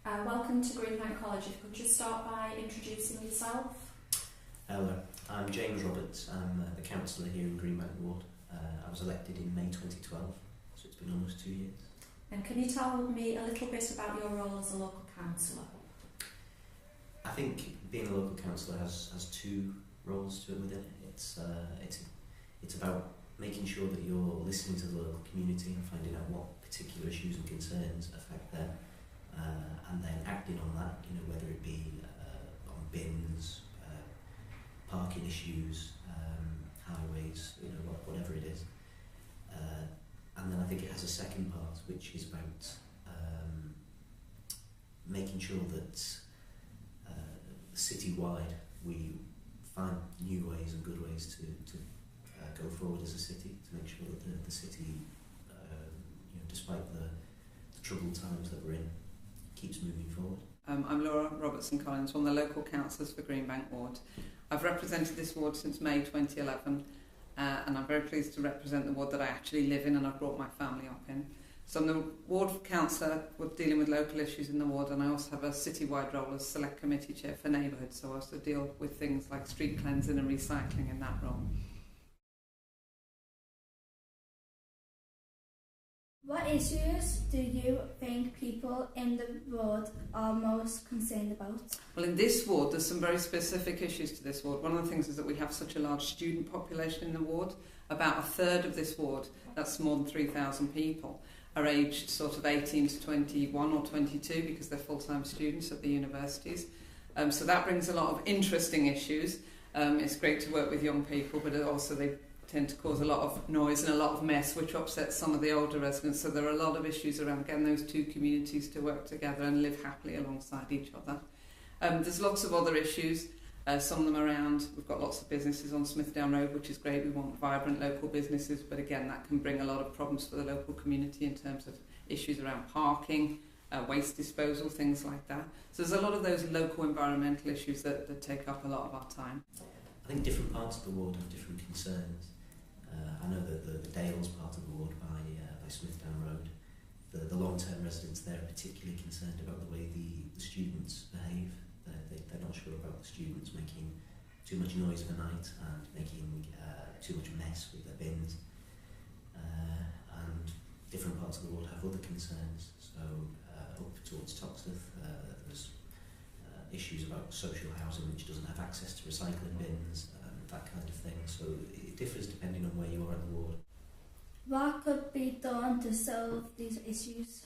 Welcome to Greenbank College. If you could just start by introducing yourself. Hello, I'm James Roberts. I'm the councillor here in Greenbank Ward. I was elected in May 2012, so it's been almost 2 years. And can you tell me a little bit about your role as a local councillor? I think being a local councillor has two roles to it within it. It's about making sure that you're listening to the local community and finding out what particular issues and concerns affect them, and then acting on that, whether it be on bins, parking issues, highways, whatever it is. And then I think it has a second part, which is about making sure that citywide we find new ways and good ways to go forward as a city, to make sure that the city, despite the troubled times that we're in, keeps moving forward. I'm Robertson-Collins, one of the local councillors for Greenbank Ward. I've represented this ward since May 2011, and I'm very pleased to represent the ward that I actually live in and I've brought my family up in. So I'm the ward councillor dealing with local issues in the ward, and I also have a citywide role as select committee chair for neighbourhoods, so I also deal with things like street cleansing and recycling in that role. What issues do you think people in the ward are most concerned about? Well, in this ward, there's some very specific issues to this ward. One of the things is that we have such a large student population in the ward. About a third of this ward, that's more than 3,000 people, are aged sort of 18 to 21 or 22 because they're full-time students at the universities. So that brings a lot of interesting issues. It's great to work with young people, but also they tend to cause a lot of noise and a lot of mess, which upsets some of the older residents. So there are a lot of issues around getting those two communities to work together and live happily alongside each other. There's lots of other issues, some of them around, we've got lots of businesses on Smithdown Road, which is great. We want vibrant local businesses, but again, that can bring a lot of problems for the local community in terms of issues around parking, waste disposal, things like that. So there's a lot of those local environmental issues that take up a lot of our time. I think different parts of the ward have different concerns. I know that the Dales part of the ward by Smithdown Road, the long-term residents there are particularly concerned about the way the students behave. They're not sure about the students making too much noise of a night and making too much mess with their bins. And different parts of the ward have other concerns. So up towards Toxteth, there's issues about social housing which doesn't have access to recycling bins, that kind of thing. So it differs depending on where you are in the ward. What could be done to solve these issues?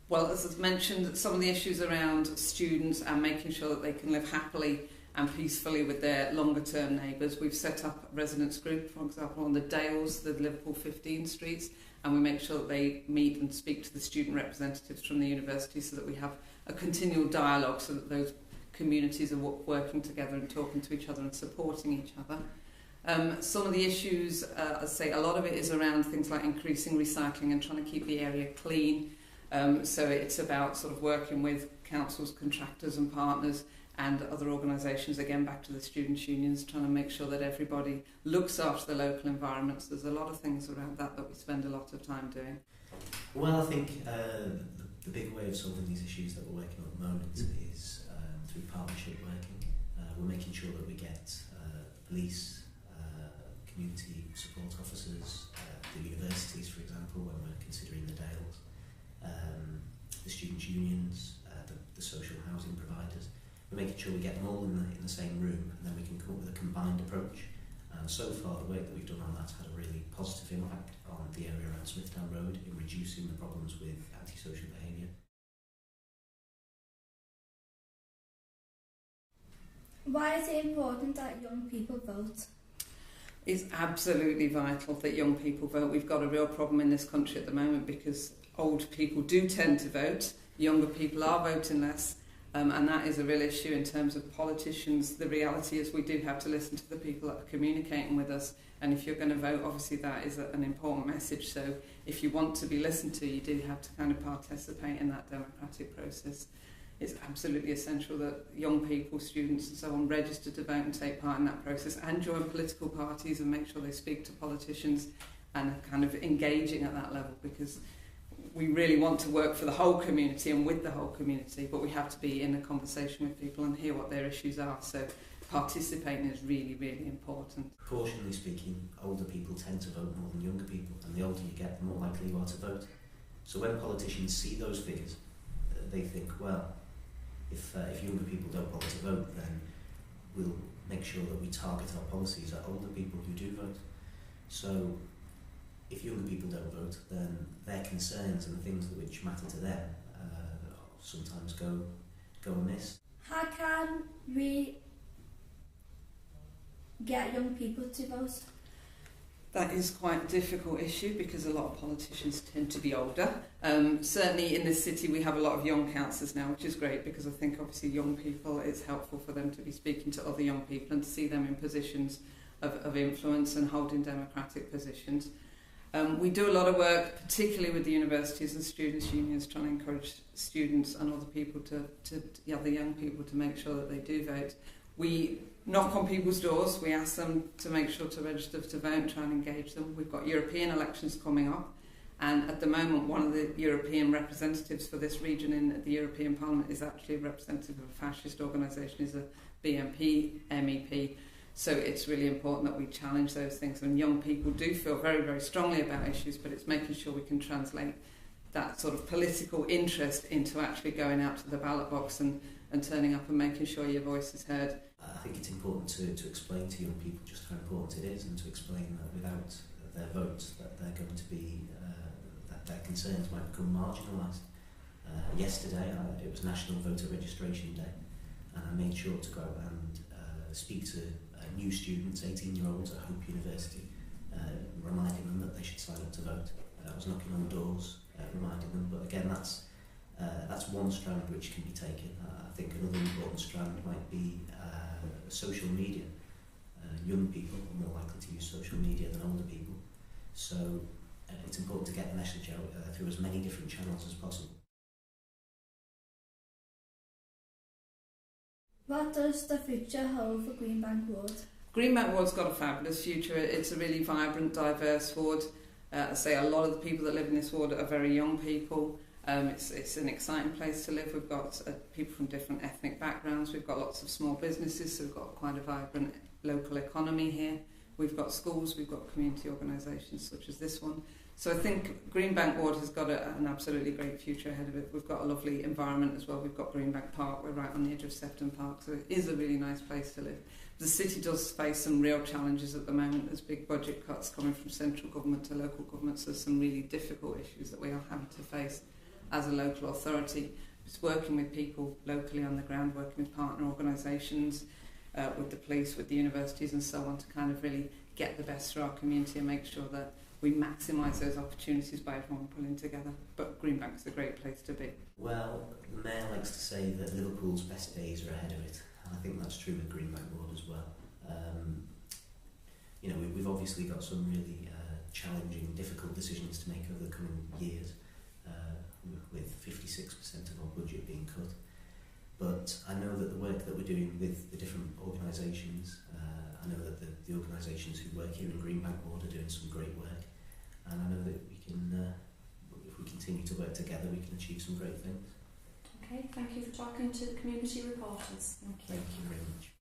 Well, as I've mentioned, some of the issues around students and making sure that they can live happily and peacefully with their longer term neighbours. We've set up a residents group, for example, on the Dales, the Liverpool 15 streets, and we make sure that they meet and speak to the student representatives from the university so that we have a continual dialogue so that those communities are working together and talking to each other and supporting each other. Some of the issues, I say, a lot of it is around things like increasing recycling and trying to keep the area clean. So it's about sort of working with councils, contractors and partners and other organisations, again back to the students' unions, trying to make sure that everybody looks after the local environments. There's a lot of things around that we spend a lot of time doing. Well, I think the big way of solving these issues that we're working on at the moment is through partnership working. We're making sure that we get police, community support officers, the universities, for example, when we're considering the Dales, the students' unions, the social housing providers. We're making sure we get them all in the same room, and then we can come up with a combined approach. And so far, the work that we've done on that's had a really positive impact on the area around Smithdown Road in reducing the problems with antisocial behaviour. Why is it important that young people vote? It's absolutely vital that young people vote. We've got a real problem in this country at the moment because old people do tend to vote, younger people are voting less, and that is a real issue in terms of politicians. The reality is we do have to listen to the people that are communicating with us, and if you're going to vote, obviously that is an important message. So if you want to be listened to, you do have to kind of participate in that democratic process. It's absolutely essential that young people, students and so on, register to vote and take part in that process and join political parties and make sure they speak to politicians and are kind of engaging at that level, because we really want to work for the whole community and with the whole community, but we have to be in a conversation with people and hear what their issues are. So participating is really, really important. Proportionally speaking, older people tend to vote more than younger people, and the older you get, the more likely you are to vote. So when politicians see those figures, they think, well, if younger people don't bother to vote, then we'll make sure that we target our policies at older people who do vote. So if younger people don't vote, then their concerns and the things which matter to them sometimes go amiss. How can we get young people to vote? That is quite a difficult issue because a lot of politicians tend to be older. Certainly in this city we have a lot of young councillors now, which is great because I think obviously young people, it's helpful for them to be speaking to other young people and to see them in positions of influence and holding democratic positions. We do a lot of work, particularly with the universities and students' unions, trying to encourage students and other people the young people to make sure that they do vote. We knock on people's doors, we ask them to make sure to register to vote and try and engage them. We've got European elections coming up, and at the moment one of the European representatives for this region in the European Parliament is actually a representative of a fascist organisation, is a BNP MEP. So it's really important that we challenge those things, and young people do feel very, very strongly about issues, but it's making sure we can translate that sort of political interest into actually going out to the ballot box and turning up and making sure your voice is heard. I think it's important to explain to young people just how important it is, and to explain that without their votes that they're going to be, that their concerns might become marginalised. Yesterday it was National Voter Registration Day, and I made sure to go out and speak to new students, 18-year-olds at Hope University, reminding them that they should sign up to vote. I was knocking on doors, reminding them, but again that's one strand which can be taken. I think another important strand might be social media. Young people are more likely to use social media than older people, so it's important to get the message out through as many different channels as possible. What does the future hold for Greenbank Ward? Greenbank Ward's got a fabulous future. It's a really vibrant, diverse ward. I say a lot of the people that live in this ward are very young people. It's an exciting place to live. We've got people from different ethnic backgrounds. We've got lots of small businesses, so we've got quite a vibrant local economy here. We've got schools, we've got community organisations such as this one. So I think Greenbank Ward has got an absolutely great future ahead of it. We've got a lovely environment as well. We've got Greenbank Park, we're right on the edge of Sefton Park, so it is a really nice place to live. The city does face some real challenges at the moment. There's big budget cuts coming from central government to local government, so there's some really difficult issues that we are having to face as a local authority. It's working with people locally on the ground, working with partner organisations, with the police, with the universities and so on, to kind of really get the best for our community and make sure that we maximise those opportunities by everyone pulling together. But Greenbank's a great place to be. Well, the Mayor likes to say that Liverpool's best days are ahead of it, and I think that's true with Greenbank Ward as well. We've obviously got some really challenging, difficult decisions to make over the coming years, with 56% of our budget being cut. But I know that the work that we're doing with the different organisations, I know that the organisations who work here in Greenbank Ward are doing some great work, and I know that we can, if we continue to work together, we can achieve some great things. Okay, thank you for talking to the community reporters. Thank you. Thank you very much.